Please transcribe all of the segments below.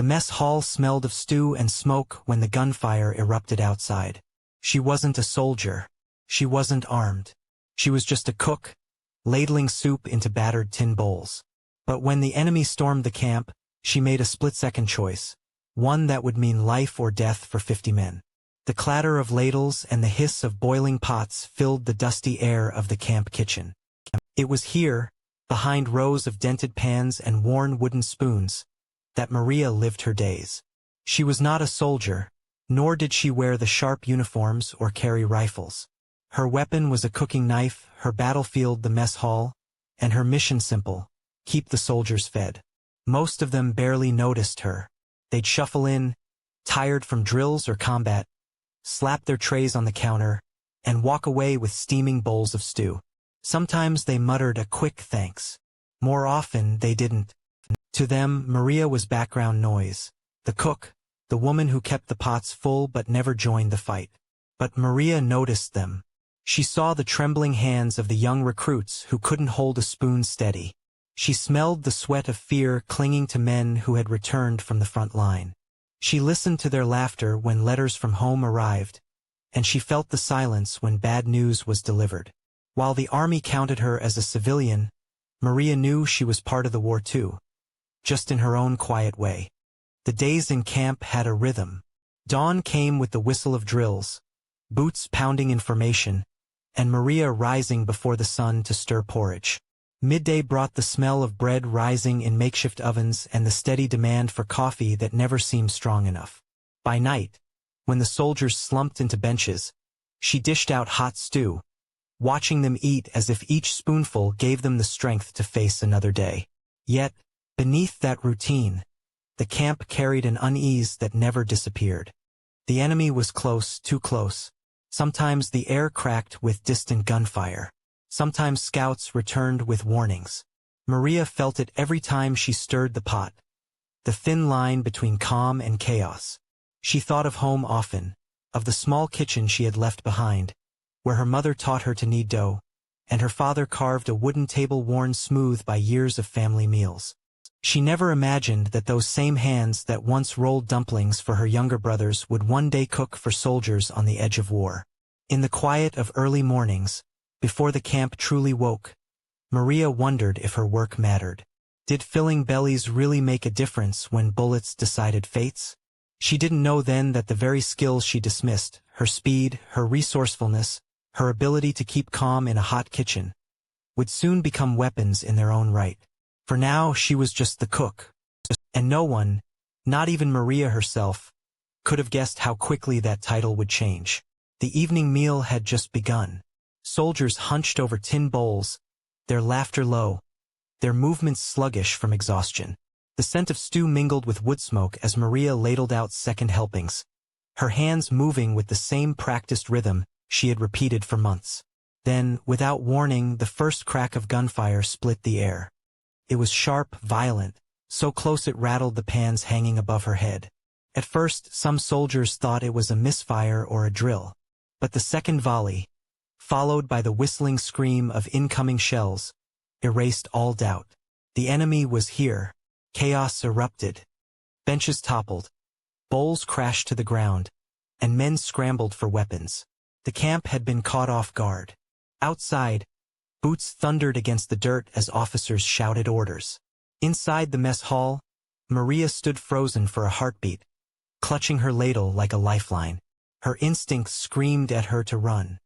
The mess hall smelled of stew and smoke when the gunfire erupted outside. She wasn't a soldier. She wasn't armed. She was just a cook, ladling soup into battered tin bowls. But when the enemy stormed the camp, she made a split-second choice, one that would mean life or death for 50 men. The clatter of ladles and the hiss of boiling pots filled the dusty air of the camp kitchen. It was here, behind rows of dented pans and worn wooden spoons, that Maria lived her days. She was not a soldier, nor did she wear the sharp uniforms or carry rifles. Her weapon was a cooking knife, her battlefield the mess hall, and her mission simple: keep the soldiers fed. Most of them barely noticed her. They'd shuffle in, tired from drills or combat, slap their trays on the counter, and walk away with steaming bowls of stew. Sometimes they muttered a quick thanks. More often they didn't. To them, Maria was background noise. The cook, the woman who kept the pots full but never joined the fight. But Maria noticed them. She saw the trembling hands of the young recruits who couldn't hold a spoon steady. She smelled the sweat of fear clinging to men who had returned from the front line. She listened to their laughter when letters from home arrived, and she felt the silence when bad news was delivered. While the army counted her as a civilian, Maria knew she was part of the war too, just in her own quiet way. The days in camp had a rhythm. Dawn came with the whistle of drills, boots pounding in formation, and Maria rising before the sun to stir porridge. Midday brought the smell of bread rising in makeshift ovens and the steady demand for coffee that never seemed strong enough. By night, when the soldiers slumped into benches, she dished out hot stew, watching them eat as if each spoonful gave them the strength to face another day. Yet, beneath that routine, the camp carried an unease that never disappeared. The enemy was close, too close. Sometimes the air cracked with distant gunfire. Sometimes scouts returned with warnings. Maria felt it every time she stirred the pot, the thin line between calm and chaos. She thought of home often, of the small kitchen she had left behind, where her mother taught her to knead dough, and her father carved a wooden table worn smooth by years of family meals. She never imagined that those same hands that once rolled dumplings for her younger brothers would one day cook for soldiers on the edge of war. In the quiet of early mornings, before the camp truly woke, Maria wondered if her work mattered. Did filling bellies really make a difference when bullets decided fates? She didn't know then that the very skills she dismissed, her speed, her resourcefulness, her ability to keep calm in a hot kitchen, would soon become weapons in their own right. For now she was just the cook. And no one, not even Maria herself, could have guessed how quickly that title would change. The evening meal had just begun. Soldiers hunched over tin bowls, their laughter low, their movements sluggish from exhaustion. The scent of stew mingled with wood smoke as Maria ladled out second helpings, her hands moving with the same practiced rhythm she had repeated for months. Then, without warning, the first crack of gunfire split the air. It was sharp, violent, so close it rattled the pans hanging above her head. At first, some soldiers thought it was a misfire or a drill. But the second volley, followed by the whistling scream of incoming shells, erased all doubt. The enemy was here. Chaos erupted. Benches toppled. Bowls crashed to the ground, and men scrambled for weapons. The camp had been caught off guard. Outside, boots thundered against the dirt as officers shouted orders. Inside the mess hall, Maria stood frozen for a heartbeat, clutching her ladle like a lifeline. Her instincts screamed at her to run.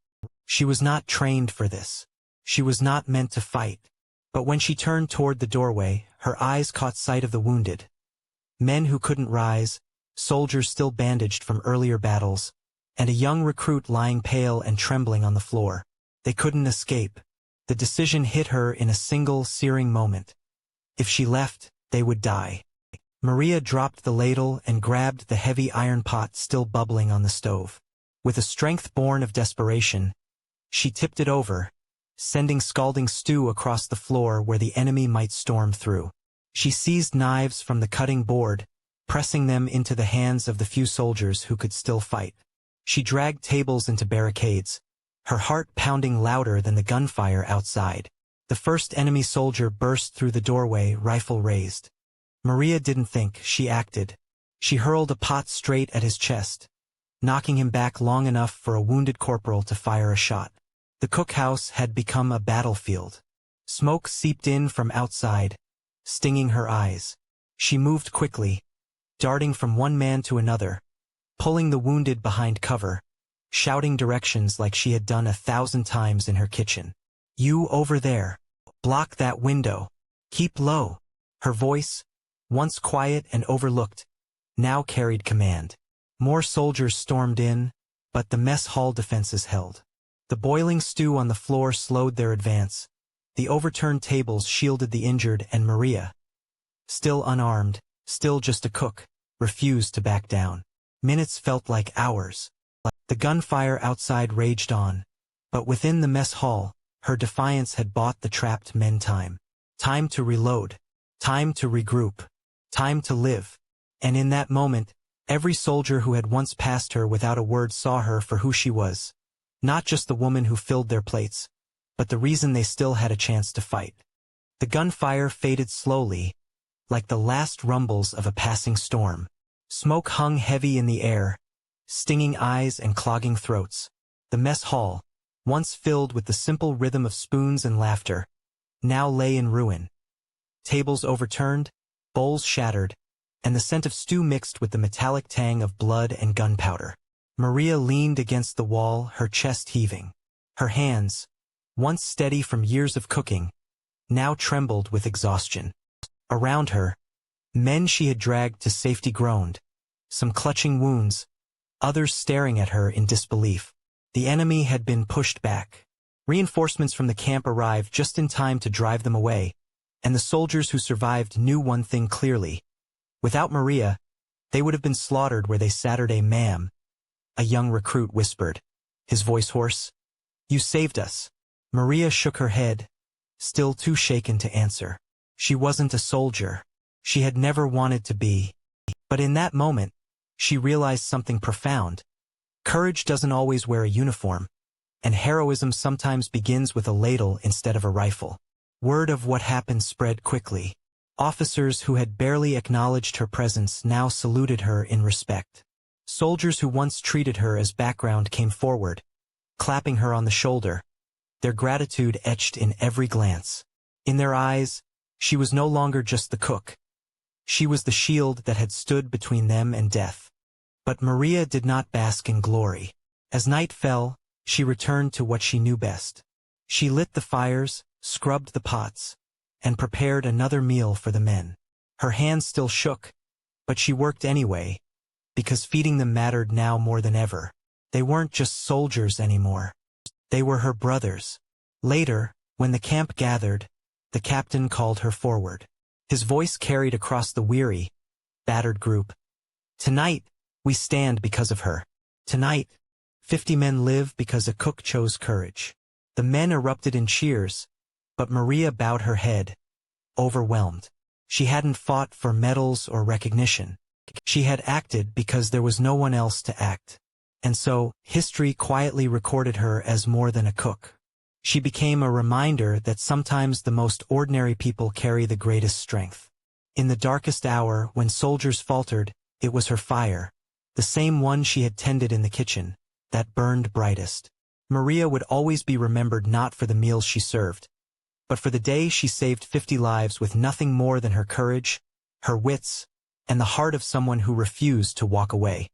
She was not trained for this. She was not meant to fight. But when she turned toward the doorway, her eyes caught sight of the wounded. Men who couldn't rise, soldiers still bandaged from earlier battles, and a young recruit lying pale and trembling on the floor. They couldn't escape. The decision hit her in a single, searing moment. If she left, they would die. Maria dropped the ladle and grabbed the heavy iron pot still bubbling on the stove. With a strength born of desperation, she tipped it over, sending scalding stew across the floor where the enemy might storm through. She seized knives from the cutting board, pressing them into the hands of the few soldiers who could still fight. She dragged tables into barricades, her heart pounding louder than the gunfire outside. The first enemy soldier burst through the doorway, rifle raised. Maria didn't think, she acted. She hurled a pot straight at his chest, knocking him back long enough for a wounded corporal to fire a shot. The cookhouse had become a battlefield. Smoke seeped in from outside, stinging her eyes. She moved quickly, darting from one man to another, pulling the wounded behind cover, shouting directions like she had done 1,000 times in her kitchen. "You over there. Block that window. Keep low." Her voice, once quiet and overlooked, now carried command. More soldiers stormed in, but the mess hall defenses held. The boiling stew on the floor slowed their advance. The overturned tables shielded the injured, and Maria, still unarmed, still just a cook, refused to back down. Minutes felt like hours. The gunfire outside raged on, but within the mess hall, her defiance had bought the trapped men time. Time to reload. Time to regroup. Time to live. And in that moment, every soldier who had once passed her without a word saw her for who she was. Not just the woman who filled their plates, but the reason they still had a chance to fight. The gunfire faded slowly, like the last rumbles of a passing storm. Smoke hung heavy in the air, stinging eyes and clogging throats. The mess hall, once filled with the simple rhythm of spoons and laughter, now lay in ruin. Tables overturned, bowls shattered, and the scent of stew mixed with the metallic tang of blood and gunpowder. Maria leaned against the wall, her chest heaving. Her hands, once steady from years of cooking, now trembled with exhaustion. Around her, men she had dragged to safety groaned, some clutching wounds, others staring at her in disbelief. The enemy had been pushed back. Reinforcements from the camp arrived just in time to drive them away, and the soldiers who survived knew one thing clearly. Without Maria, they would have been slaughtered where they Saturday, "Ma'am," a young recruit whispered, his voice hoarse. "You saved us." Maria shook her head, still too shaken to answer. She wasn't a soldier. She had never wanted to be. But in that moment, she realized something profound. Courage doesn't always wear a uniform, and heroism sometimes begins with a ladle instead of a rifle. Word of what happened spread quickly. Officers who had barely acknowledged her presence now saluted her in respect. Soldiers who once treated her as background came forward, clapping her on the shoulder, their gratitude etched in every glance. In their eyes, she was no longer just the cook. She was the shield that had stood between them and death. But Maria did not bask in glory. As night fell, she returned to what she knew best. She lit the fires, scrubbed the pots, and prepared another meal for the men. Her hands still shook, but she worked anyway, because feeding them mattered now more than ever. They weren't just soldiers anymore. They were her brothers. Later, when the camp gathered, the captain called her forward. His voice carried across the weary, battered group. "Tonight, we stand because of her. Tonight, 50 men live because a cook chose courage." The men erupted in cheers, but Maria bowed her head, overwhelmed. She hadn't fought for medals or recognition. She had acted because there was no one else to act. And so, history quietly recorded her as more than a cook. She became a reminder that sometimes the most ordinary people carry the greatest strength. In the darkest hour, when soldiers faltered, it was her fire, the same one she had tended in the kitchen, that burned brightest. Maria would always be remembered not for the meals she served, but for the day she saved 50 lives with nothing more than her courage, her wits, and the heart of someone who refused to walk away.